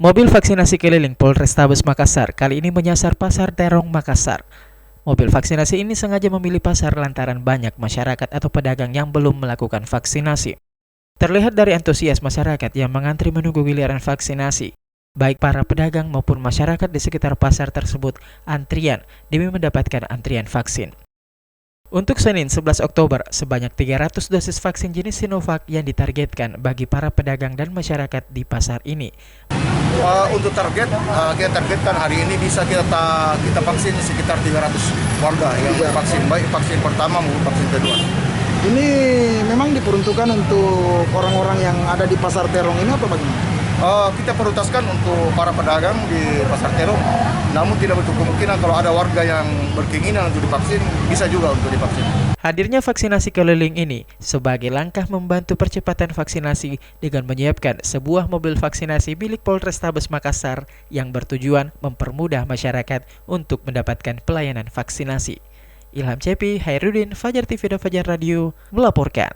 Mobil vaksinasi keliling Polrestabes Makassar kali ini menyasar Pasar Terong, Makassar. Mobil vaksinasi ini sengaja memilih pasar lantaran banyak masyarakat atau pedagang yang belum melakukan vaksinasi. Terlihat dari antusias masyarakat yang mengantri menunggu giliran vaksinasi. Baik para pedagang maupun masyarakat di sekitar pasar tersebut antrian demi mendapatkan antrian vaksin. Untuk Senin 11 Oktober, sebanyak 300 dosis vaksin jenis Sinovac yang ditargetkan bagi para pedagang dan masyarakat di pasar ini. Untuk target, kita targetkan hari ini bisa kita vaksin sekitar 300 warga yang vaksin, baik vaksin pertama maupun vaksin kedua. Ini memang diperuntukkan untuk orang-orang yang ada di Pasar Terong ini atau bagaimana? Kita prioritaskan untuk para pedagang di Pasar Terong, namun tidak bentuk kemungkinan kalau ada warga yang berkeinginan untuk divaksin, bisa juga untuk divaksin. Hadirnya vaksinasi keliling ini sebagai langkah membantu percepatan vaksinasi dengan menyiapkan sebuah mobil vaksinasi milik Polrestabes Makassar yang bertujuan mempermudah masyarakat untuk mendapatkan pelayanan vaksinasi. Ilham Cepi, Hairudin, Fajar TV dan Fajar Radio melaporkan.